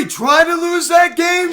we try to lose that game?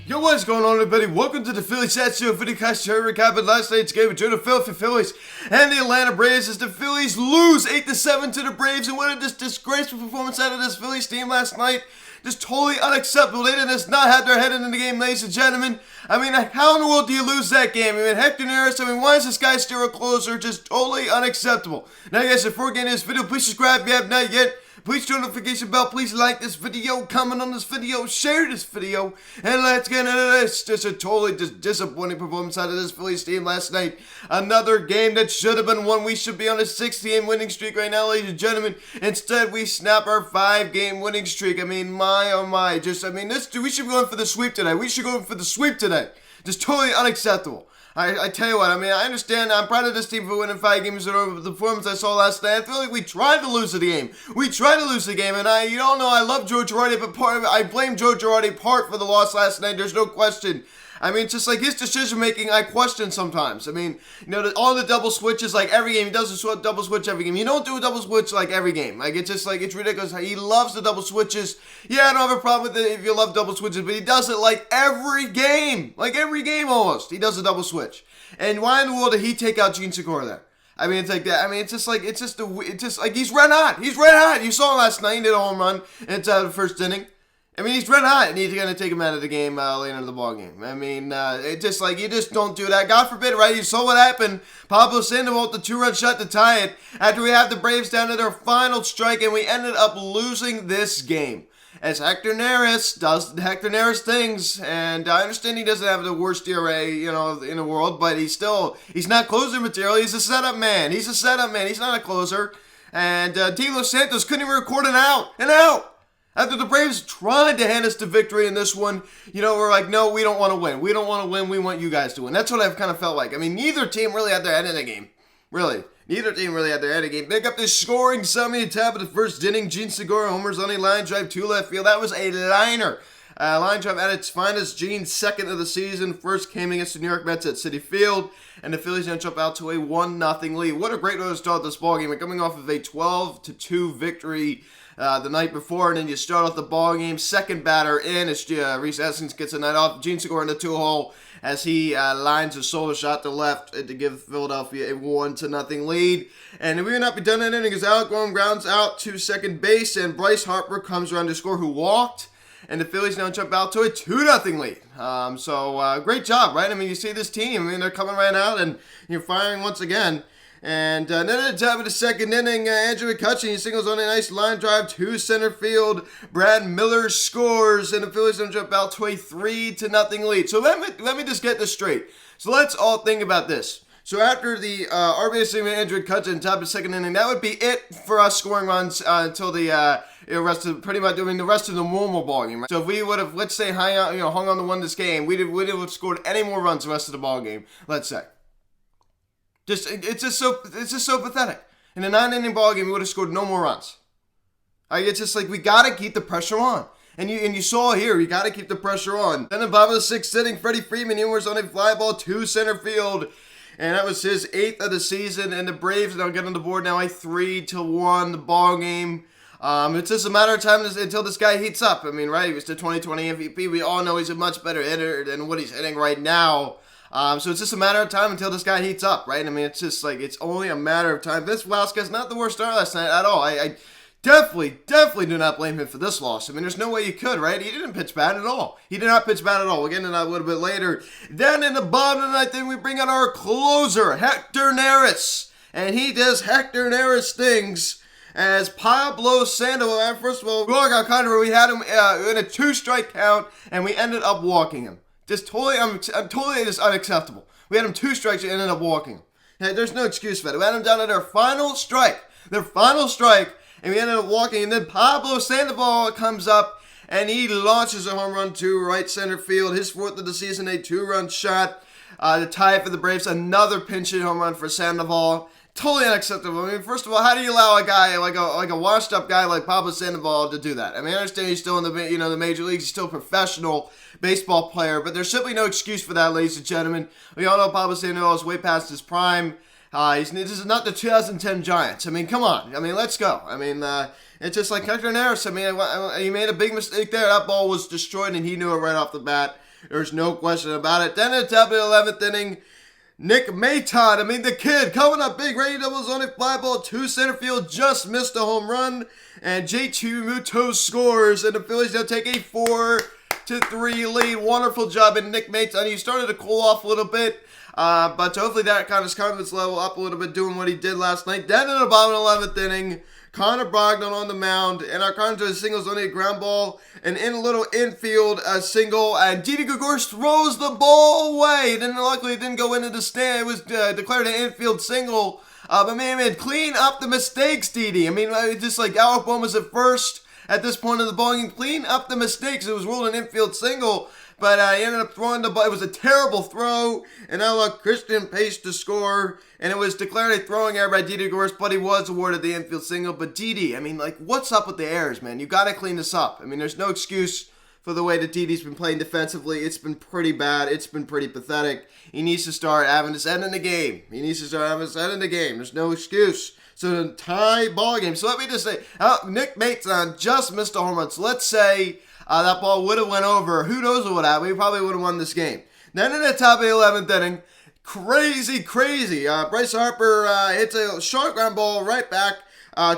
Yo, what's going on, everybody? Welcome to the Phillies Video Videocast. Here recapping last night's game between the Philadelphia Phillies and the Atlanta Braves as the Phillies lose 8-7 to the Braves. And what a disgraceful performance out of this Phillies team last night. Just totally unacceptable. They did not have their head in the game, ladies and gentlemen. I mean, how in the world do you lose that game? I mean, Hector Neris, why is this guy still a closer? Just totally unacceptable. Now, guys, before we get into this video, please subscribe if you have not yet. Please turn the notification bell. Please like this video, comment on this video, share this video, and let's get into this. Just a totally disappointing performance out of this Phillies team last night. Another game that should have been won. We should be on a 60-game winning streak right now, ladies and gentlemen. Instead, we snap our 5-game winning streak. I mean, my oh my. We should be going for the sweep today. We should go for the sweep today. Just totally unacceptable. I tell you what, I mean, I understand, I'm proud of this team for winning 5 games over the performance I saw last night. I feel like we tried to lose the game. And you all know I love Joe Girardi, but I blame Joe Girardi part for the loss last night. There's no question. I mean, just like his decision-making, I question sometimes. I mean, you know, all the double switches, like every game, he does a double switch every game. You don't do a double switch like every game. Like, it's just like, it's ridiculous. He loves the double switches. Yeah, I don't have a problem with it if you love double switches, but he does it like every game. Like every game almost, he does a double switch. And why in the world did he take out Gene Segura there? I mean, it's like that. I mean, it's just like he's red hot. He's red hot. You saw him last night. He did a home run inside the first inning. I mean, he's red hot, and he's going to take him out of the game later in the ball game. I mean, it's just like, you just don't do that. God forbid, right? You saw what happened. Pablo Sandoval with the 2-run shot to tie it after we have the Braves down to their final strike, and we ended up losing this game. As Hector Neris does Hector Neris things, and I understand he doesn't have the worst ERA, you know, in the world, but he's not closer material. He's a setup man. He's not a closer. And De Los Santos couldn't even record an out. After the Braves tried to hand us the victory in this one, you know, we're like, no, we don't want to win. We don't want to win. We want you guys to win. That's what I've kind of felt like. I mean, neither team really had their head in the game. Really. Neither team really had their head in the game. Pick up this scoring summary top of the first inning. Gene Segura homers on a line drive to left field. That was a liner. Line drive at its finest. Gene's second of the season. First came against the New York Mets at Citi Field. And the Phillies then jump out to a 1-0 lead. What a great way to start this ballgame. We're coming off of a 12-2 victory the night before, and then you start off the ball game. Second batter in as Rhys Essence gets a night off. Gene Segura in the 2-hole as he lines a solo shot to left to give Philadelphia a 1-0 lead. And we would not be done in inning as Alec Bohm grounds out to second base, and Bryce Harper comes around to score, who walked. And the Phillies now jump out to a 2-0 lead. So great job, right? I mean, you see this team. I mean, they're coming right out, and you're firing once again. And then at the top of the second inning, Andrew McCutcheon, he singles on a nice line drive to center field. Brad Miller scores, and the Phillies don't jump out to a 3-0 lead. So let me just get this straight. So let's all think about this. So after the RBI single Andrew McCutcheon, top of the second inning, that would be it for us scoring runs until the rest of the normal ball game. Right? So if we would have, let's say, hung on to win this game, we'd have scored any more runs the rest of the ball game. Let's say. It's just so pathetic. In a 9-inning ball game, we would have scored no more runs. It's just like, we gotta keep the pressure on. And you saw here, you gotta keep the pressure on. Then in the bottom of the 6th inning, Freddie Freeman homers on a fly ball to center field. And that was his 8th of the season. And the Braves now get on the board now a 3-1 ball game. It's just a matter of time until this guy heats up. I mean, right? He was the 2020 MVP. We all know he's a much better hitter than what he's hitting right now. So it's just a matter of time until this guy heats up, right? I mean, it's just like, it's only a matter of time. Vince Velasquez, not the worst start last night at all. I definitely do not blame him for this loss. I mean, there's no way you could, right? He didn't pitch bad at all. We'll get into that a little bit later. Then in the bottom of the ninth, then we bring out our closer, Hector Neris. And he does Hector Neris things as Pablo Sandoval. First of all, we had him in a 2-strike count, and we ended up walking him. Totally unacceptable. We had him 2 strikes and ended up walking. Yeah, there's no excuse for that. We had him down at their final strike, and we ended up walking. And then Pablo Sandoval comes up, and he launches a home run to right center field. His 4th of the season, a 2-run shot to tie it for the Braves. Another pinch hit home run for Sandoval. Totally unacceptable. I mean, first of all, how do you allow a guy like a washed-up guy like Pablo Sandoval to do that? I mean, I understand he's still in the major leagues, he's still professional, baseball player, but there's simply no excuse for that, ladies and gentlemen. We all know Pablo Sandoval is way past his prime. This is not the 2010 Giants. I mean, come on. I mean, let's go. I mean, it's just like Hector Neris. I mean, he made a big mistake there. That ball was destroyed, and he knew it right off the bat. There's no question about it. Then in the top of the 11th inning, Nick Maton, I mean, the kid, coming up big, ready doubles on a fly ball to center field, just missed a home run, and J.T. Muto scores, and the Phillies now take a 4-3 lead. Wonderful job, and Nick Maton, he started to cool off a little bit, but hopefully that kind of his confidence level up a little bit, doing what he did last night. Then in the bottom of the 11th inning, Connor Brogdon on the mound, and our Connor to singles on a ground ball, and in a little infield, a single, and Didi Gregorius throws the ball away. Then luckily it didn't go into the stand. It was declared an infield single. But man, clean up the mistakes, Didi. I mean, just like Alec Bohm was at first at this point of the ball game, clean up the mistakes. It was ruled an infield single. But he ended up throwing the ball. It was a terrible throw. And now look, Christian Pace to score. And it was declared a throwing error by Didi Gregorius, but he was awarded the infield single. But Didi, I mean, like, what's up with the errors, man? You got to clean this up. I mean, there's no excuse for the way that Didi's been playing defensively. It's been pretty bad. It's been pretty pathetic. He needs to start having his head in the game. There's no excuse. So the tie ball game. So let me just say, Nick Maton just missed a home run. So let's say that ball would have went over. Who knows what would happen? We probably would have won this game. Then in the top of the 11th inning, crazy. Bryce Harper hits a short ground ball right back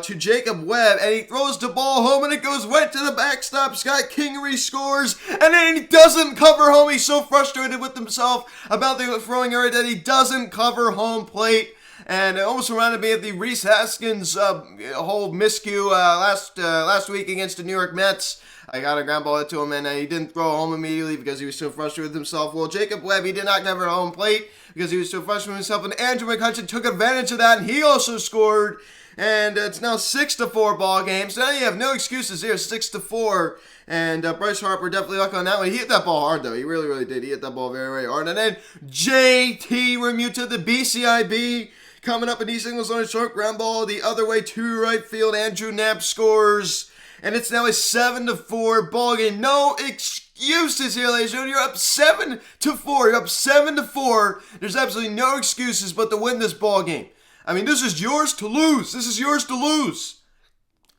to Jacob Webb, and he throws the ball home, and it goes right to the backstop. Scott Kingery scores, and then he doesn't cover home. He's so frustrated with himself about the throwing error that he doesn't cover home plate. And it almost reminded me of the Rhys Haskins whole miscue last week against the New York Mets. I got a ground ball hit to him, and he didn't throw home immediately because he was so frustrated with himself. Well, Jacob Webb, he did not cover home plate because he was so frustrated with himself, and Andrew McCutchen took advantage of that, and he also scored. And it's now 6-4 ball game. So now you have no excuses here, 6-4. And Bryce Harper definitely lucky on that one. He hit that ball hard, though. He really did. He hit that ball very hard. And then J.T. Realmuto, the BCIB, coming up, and he singles on a short ground ball the other way to right field. Andrew Knapp scores. And it's now a 7-4 ball game. No excuses here, ladies and gentlemen. You're up 7-4. You're up 7-4. There's absolutely no excuses but to win this ball game. I mean, this is yours to lose.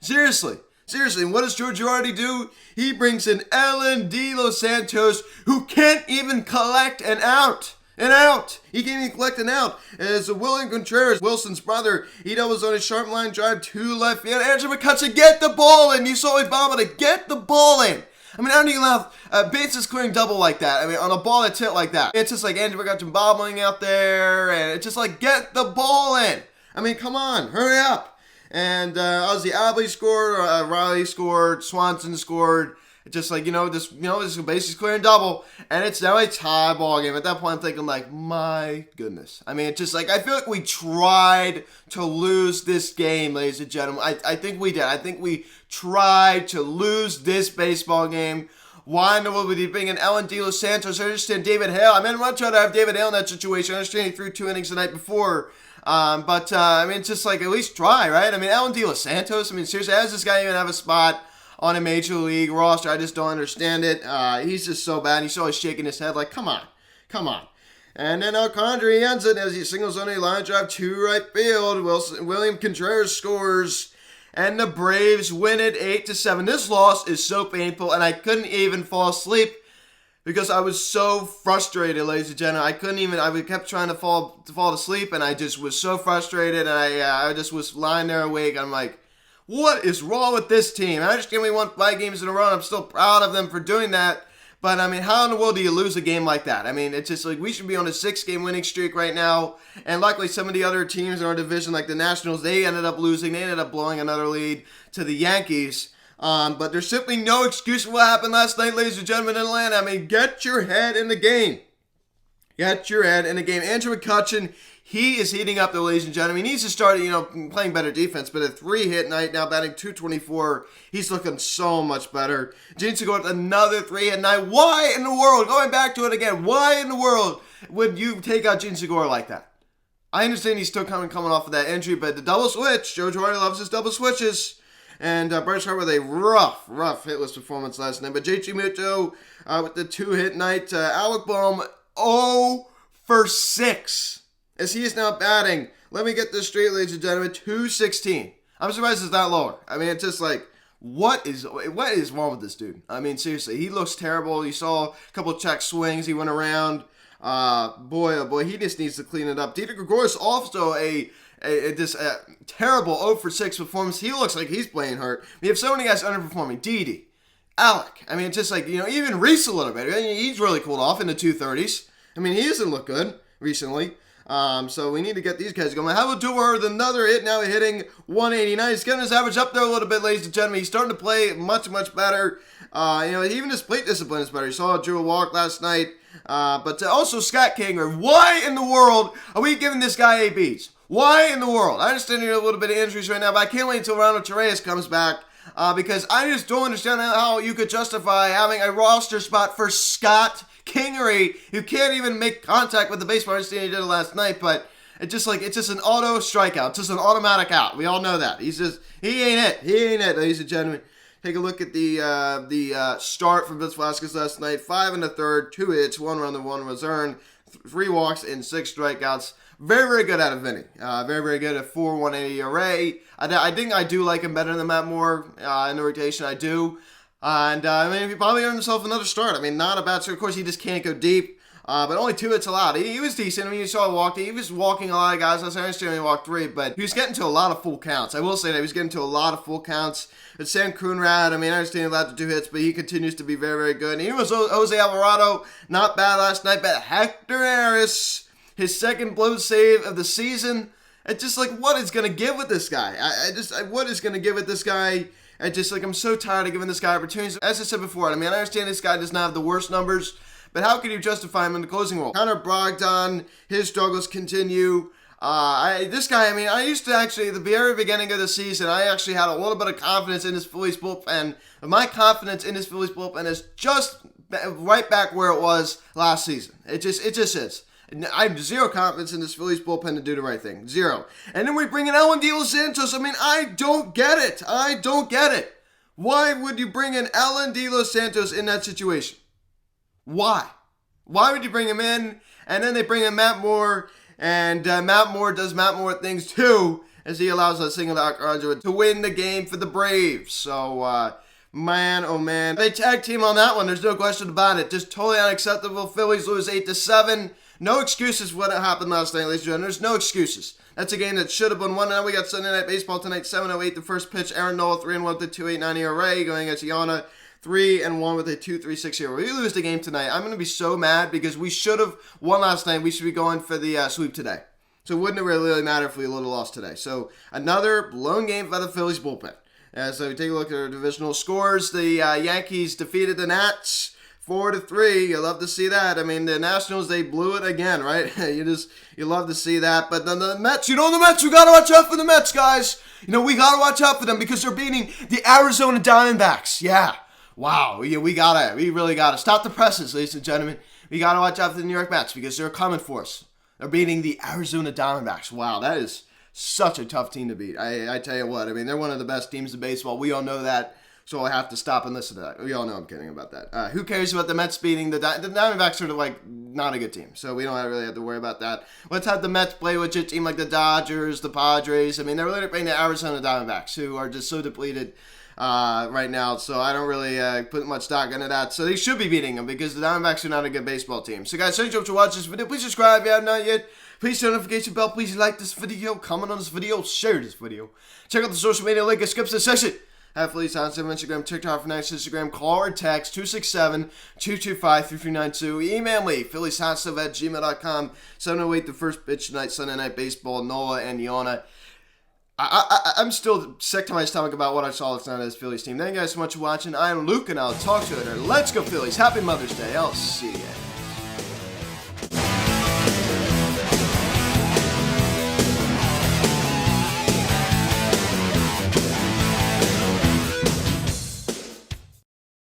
Seriously. And what does George Girardi do? He brings in Ellen De Los Santos, who can't even collect an out. He can't even collect an out. As William Contreras, Wilson's brother, he doubles on a sharp line drive to left field. Andrew McCutchen, get the ball in. You saw Obama to get the ball in. I mean, how do you allow bases clearing double like that? I mean, on a ball that's hit like that. It's just like Andrew McCutchen bobbling out there, and it's just like, get the ball in. I mean, come on, hurry up. And Ozzie Albies scored, Riley scored, Swanson scored. It's just like, this bases clearing double, and it's now a tie ball game. At that point, I'm thinking like, my goodness. I mean, it's just like, I feel like we tried to lose this game, ladies and gentlemen. I think we did. I think we tried to lose this baseball game. Why in the world would he bring in Ellen De Los Santos? I understand David Hale. I mean, I'm not trying to have David Hale in that situation. I understand he threw 2 innings the night before. But I mean, it's just like, at least try, right? I mean, Ellen De Los Santos, I mean, seriously, how does this guy even have a spot on a major league roster? I just don't understand it. He's just so bad. He's always shaking his head like, come on. And then Alcondre, he ends it as he singles on a line drive to right field. William Contreras scores, and the Braves win it 8-7. This loss is so painful, and I couldn't even fall asleep because I was so frustrated, ladies and gentlemen. I kept trying to fall to sleep, and I just was so frustrated, and I just was lying there awake. I'm like, what is wrong with this team? I understand we won 5 games in a row, and I'm still proud of them for doing that. But, I mean, how in the world do you lose a game like that? I mean, it's just like we should be on a 6-game winning streak right now. And luckily, some of the other teams in our division, like the Nationals, they ended up losing. They ended up blowing another lead to the Yankees. But there's simply no excuse for what happened last night, ladies and gentlemen, in Atlanta. I mean, get your head in the game. Andrew McCutchen, he is heating up, though, ladies and gentlemen. He needs to start, playing better defense. But a 3-hit night, now batting .224. He's looking so much better. Gene Segura, another 3-hit night. Why in the world, going back to it again, why in the world would you take out Gene Segura like that? I understand he's still coming off of that injury, but the double switch, Joe Girardi loves his double switches. And Bryce Harper with a rough hitless performance last night. But JT Muto with the 2-hit night. Alec Bohm 0 for 6 as he is now batting. Let me get this straight, ladies and gentlemen. 216. I'm surprised it's not lower. I mean, it's just like, what is wrong with this dude? I mean, seriously, he looks terrible. You saw a couple of check swings. He went around. Boy, oh boy, he just needs to clean it up. Dieter Gregorius also a terrible 0 for 6 performance. He looks like he's playing hurt. We have so many guys underperforming. Didi, Alec. I mean, it's just like, even Reese a little bit. I mean, he's really cooled off in the 230s. I mean, he doesn't look good recently. So we need to get these guys going. How about Dewar with another hit, now hitting 189. He's getting his average up there a little bit, ladies and gentlemen. He's starting to play much better. Even his plate discipline is better. You saw Drew walk last night. But also Scott Kinger. Why in the world are we giving this guy ABs? Why in the world? I understand you're a little bit of injuries right now, but I can't wait until Ronald Torreyes comes back. Because I just don't understand how you could justify having a roster spot for Scott Kingery, who can't even make contact with the baseball. I understand he did it last night, but it's just an auto strikeout. It's just an automatic out. We all know that. He ain't it, ladies and gentlemen. Take a look at the start from Vince Velasquez last night. 5 1/3, 2 hits, 1 run, and 1 was earned, 3 walks, and 6 strikeouts. Very good out of Vinny. Very good at 4.18 ERA. I think I do like him better than Matt Moore in the rotation. I do. And he probably earned himself another start. I mean, not a bad start. Of course, he just can't go deep. But only 2 hits allowed. He was decent. I mean, you saw him walk. He was walking a lot of guys. I understand he walked 3, but he was getting to a lot of full counts. I will say that he was getting to a lot of full counts. But Sam Coonrad, I mean, I understand he allowed to 2 hits, but he continues to be very good. And even Jose Alvarado, not bad last night. But Hector Harris, his second blown save of the season. It's just like, what is going to give with this guy? What is going to give with this guy? I'm so tired of giving this guy opportunities. As I said before, I mean, I understand this guy does not have the worst numbers, but how can you justify him in the closing role? Connor Brogdon, his struggles continue. This guy, I mean, I used to actually, at the very beginning of the season, I actually had a little bit of confidence in this Phillies bullpen. My confidence in this Phillies bullpen is just right back where it was last season. It just is. I have zero confidence in this Phillies bullpen to do the right thing. Zero. And then we bring in Alan De Los Santos. I mean, I don't get it. Why would you bring in Alan De Los Santos in that situation? Why? Why would you bring him in? And then they bring in Matt Moore. And Matt Moore does Matt Moore things too, as he allows a single out conduit to win the game for the Braves. So, man, oh man. They tag team on that one. There's no question about it. Just totally unacceptable. Phillies lose 8-7. No excuses for what happened last night, ladies and gentlemen. There's no excuses. That's a game that should have been won. Now we got Sunday Night Baseball tonight, 7:08. The first pitch, Aaron Nola, 3-1 with a 2.89 ERA, going against Iona, 3-1 with a 2.36 ERA. We lose the game tonight. I'm going to be so mad because we should have won last night. We should be going for the sweep today. So it wouldn't really matter if we would have lost today. So another blown game by the Phillies bullpen. So we take a look at our divisional scores. The Yankees defeated the Nats 4-3. You love to see that. I mean, the Nationals, they blew it again, right? You love to see that. But then the Mets, the Mets, we got to watch out for the Mets, guys. We got to watch out for them because they're beating the Arizona Diamondbacks. Yeah. Wow. We really got to. Stop the presses, ladies and gentlemen. We got to watch out for the New York Mets because they're coming for us. They're beating the Arizona Diamondbacks. Wow, that is such a tough team to beat. I tell you what, I mean, they're one of the best teams in baseball. We all know that. So I have to stop and listen to that. We all know I'm kidding about that. Who cares about the Mets beating the Diamondbacks? Sort of like not a good team, so we don't really have to worry about that. Let's have the Mets play with a team like the Dodgers, the Padres. I mean, they're really playing the Arizona Diamondbacks, who are just so depleted right now. So I don't really put much stock into that. So they should be beating them because the Diamondbacks are not a good baseball team. So guys, thank you for watching this video. Please subscribe if you have not yet. Please turn the notification bell. Please like this video, comment on this video, share this video. Check out the social media link in the description section. Have Phillies on Instagram, TikTok for next Instagram. Call or text 267-225-3392. Email me, phillieshotstuff@gmail.com. 7:08, the first pitch tonight, Sunday Night Baseball, Nola and Iona. I'm still sick to my stomach about what I saw last night of this Phillies team. Thank you guys so much for watching. I am Luke, and I'll talk to you later. Let's go Phillies. Happy Mother's Day. I'll see ya.